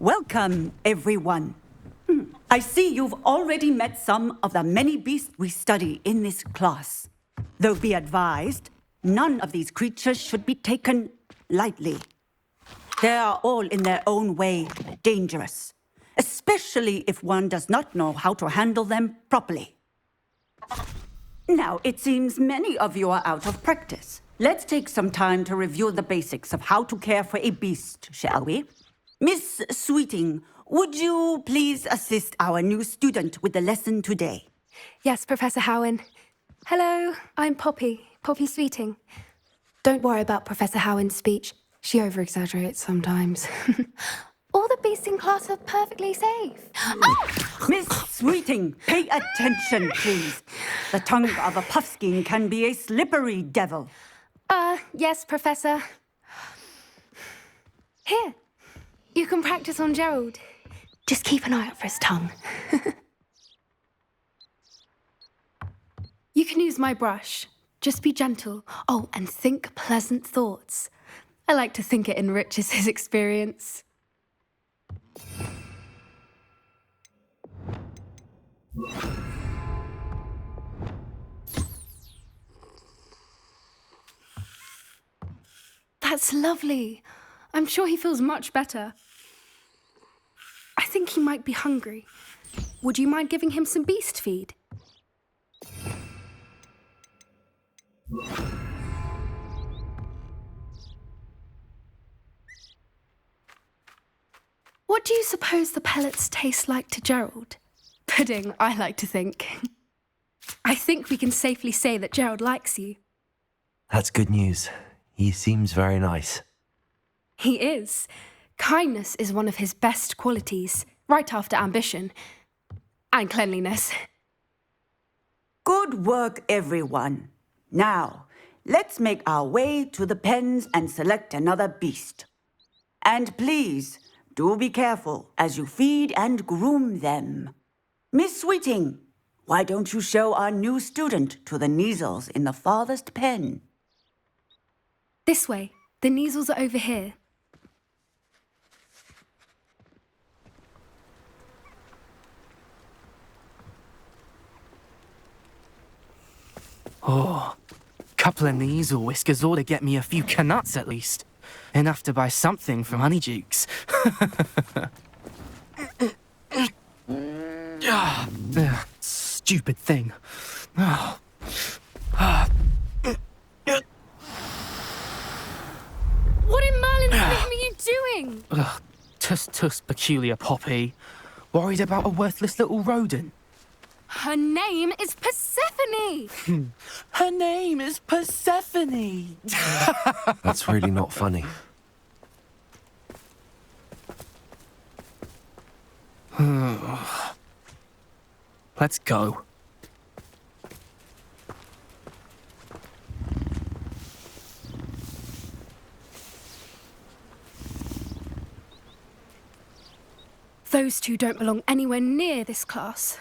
Welcome, everyone. I see you've already met some of the many beasts we study in this class. Though be advised, none of these creatures should be taken lightly. They are all in their own way dangerous, especially if one does not know how to handle them properly. Now, it seems many of you are out of practice. Let's take some time to review the basics of how to care for a beast, shall we? Miss Sweeting, would you please assist our new student with the lesson today? Yes, Professor Howen. Hello, I'm Poppy Sweeting. Don't worry about Professor Howen's speech. She over-exaggerates sometimes. All the beasts in class are perfectly safe. Miss Sweeting, pay attention, please. The tongue of a puffskein can be a slippery devil. Yes, Professor. Here, you can practice on Gerald. Just keep an eye out for his tongue. You can use my brush. Just be gentle. Oh, and think pleasant thoughts. I like to think it enriches his experience. That's lovely. I'm sure he feels much better. I think he might be hungry. Would you mind giving him some beast feed? What do you suppose the pellets taste like to Gerald? Pudding, I like to think. I think we can safely say that Gerald likes you. That's good news. He seems very nice. He is. Kindness is one of his best qualities, right after ambition. And cleanliness. Good work, everyone. Now, let's make our way to the pens and select another beast. And please, do be careful as you feed and groom them. Miss Sweeting, why don't you show our new student to the Neasels in the farthest pen? This way. The Neasels are over here. Oh, couple of Neasel whiskers ought to get me a few canuts at least. Enough to buy something from Honeydukes. Stupid thing. Oh. What in Merlin's name are you doing? Tuss, peculiar Poppy. Worried about a worthless little rodent? Her name is Persephone! Her name is Persephone! That's really not funny. Let's go. Those two don't belong anywhere near this class.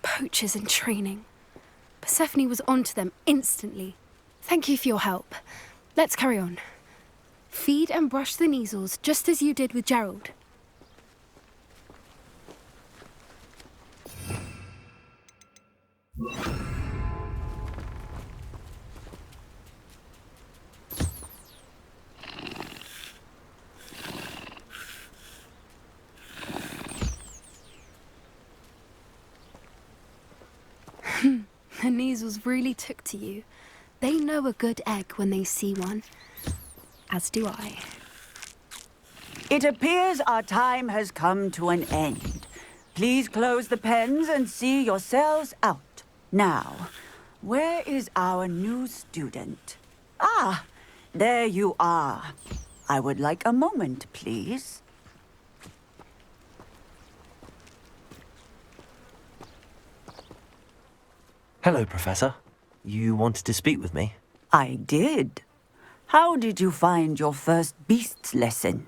Poachers in training. Persephone was onto them instantly. Thank you for your help. Let's carry on. Feed and brush the Neasels just as you did with Gerald. The Neasels really took to you. They know a good egg when they see one. As do I. It appears our time has come to an end. Please close the pens and see yourselves out. Now, where is our new student? Ah, there you are. I would like a moment, please. Hello, Professor. You wanted to speak with me? I did. How did you find your first beasts lesson?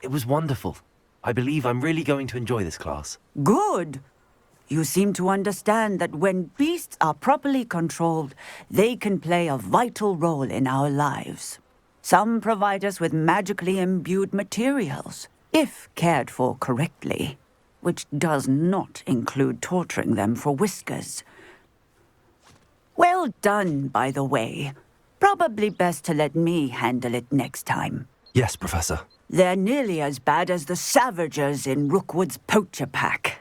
It was wonderful. I believe I'm really going to enjoy this class. Good. You seem to understand that when beasts are properly controlled, they can play a vital role in our lives. Some provide us with magically imbued materials, if cared for correctly, which does not include torturing them for whiskers. Well done, by the way. Probably best to let me handle it next time. Yes, Professor. They're nearly as bad as the Savagers in Rookwood's poacher pack.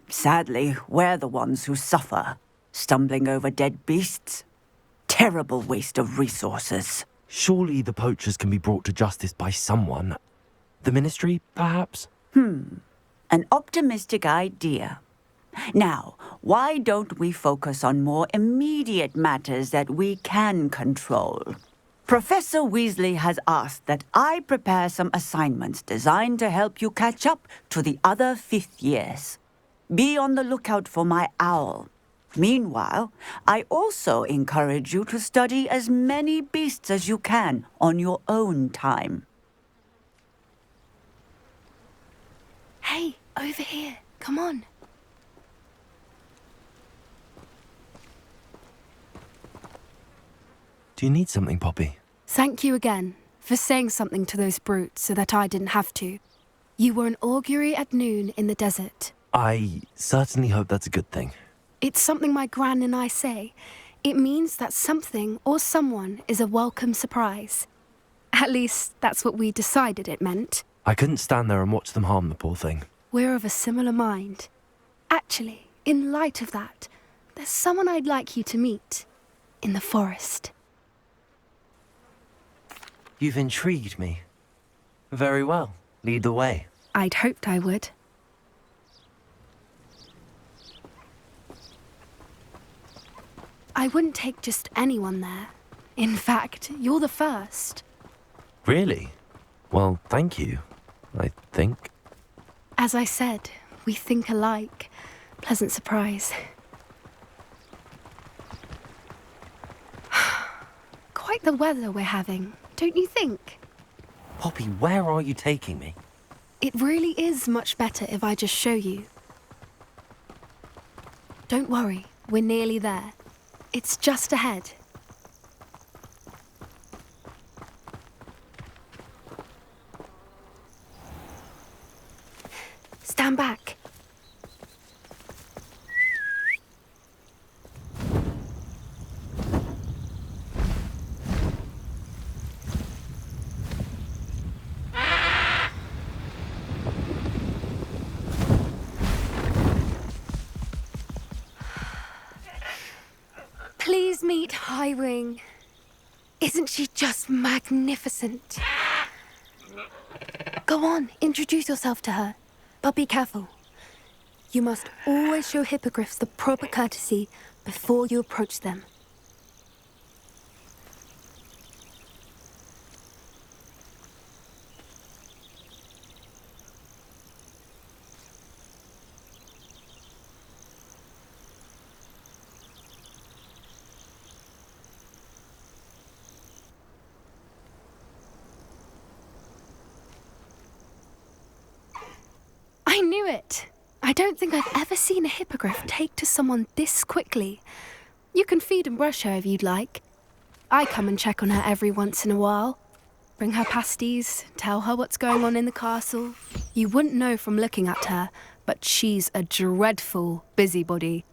Sadly, we're the ones who suffer, stumbling over dead beasts. Terrible waste of resources. Surely the poachers can be brought to justice by someone. The Ministry, perhaps? An optimistic idea. Now, why don't we focus on more immediate matters that we can control? Professor Weasley has asked that I prepare some assignments designed to help you catch up to the other fifth years. Be on the lookout for my owl. Meanwhile, I also encourage you to study as many beasts as you can on your own time. Hey, over here. Come on. Do you need something, Poppy? Thank you again for saying something to those brutes so that I didn't have to. You were an augury at noon in the desert. I certainly hope that's a good thing. It's something my gran and I say. It means that something or someone is a welcome surprise. At least, that's what we decided it meant. I couldn't stand there and watch them harm the poor thing. We're of a similar mind. Actually, in light of that, there's someone I'd like you to meet. In the forest. You've intrigued me. Very well. Lead the way. I'd hoped I would. I wouldn't take just anyone there. In fact, you're the first. Really? Well, thank you, I think. As I said, we think alike. Pleasant surprise. Quite the weather we're having, don't you think? Poppy, where are you taking me? It really is much better if I just show you. Don't worry, we're nearly there. It's just ahead. Stand back. Please meet Highwing. Isn't she just magnificent? Go on, introduce yourself to her. But be careful. You must always show hippogriffs the proper courtesy before you approach them. I knew it! I don't think I've ever seen a hippogriff take to someone this quickly. You can feed and brush her if you'd like. I come and check on her every once in a while. Bring her pasties, tell her what's going on in the castle. You wouldn't know from looking at her, but she's a dreadful busybody.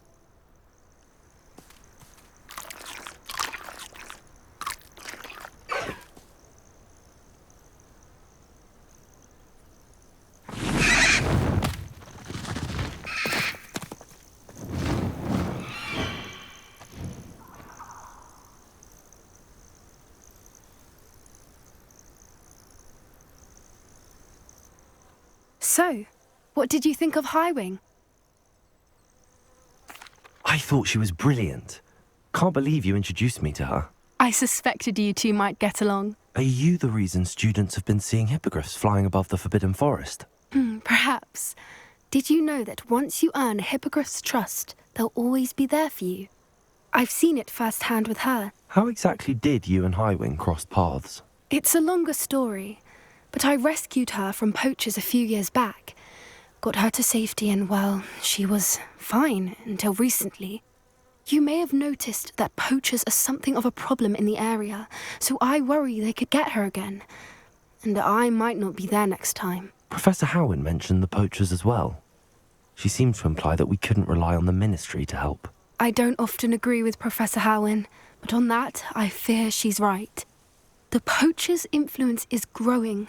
So, what did you think of Highwing? I thought she was brilliant. Can't believe you introduced me to her. I suspected you two might get along. Are you the reason students have been seeing hippogriffs flying above the Forbidden Forest? Perhaps. Did you know that once you earn a hippogriff's trust, they'll always be there for you? I've seen it firsthand with her. How exactly did you and Highwing cross paths? It's a longer story, but I rescued her from poachers a few years back. Got her to safety and, well, she was fine until recently. You may have noticed that poachers are something of a problem in the area, so I worry they could get her again. And I might not be there next time. Professor Howin mentioned the poachers as well. She seemed to imply that we couldn't rely on the Ministry to help. I don't often agree with Professor Howin, but on that, I fear she's right. The poachers' influence is growing.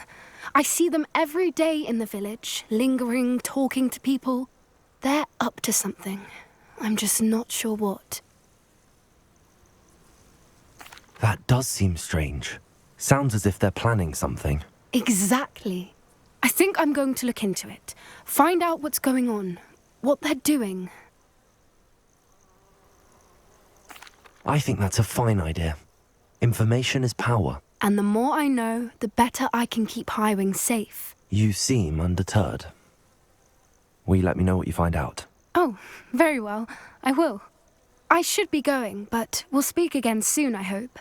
I see them every day in the village, lingering, talking to people. They're up to something. I'm just not sure what. That does seem strange. Sounds as if they're planning something. Exactly. I think I'm going to look into it. Find out what's going on, what they're doing. I think that's a fine idea. Information is power. And the more I know, the better I can keep Highwing safe. You seem undeterred. Will you let me know what you find out? Oh, very well. I will. I should be going, but we'll speak again soon, I hope.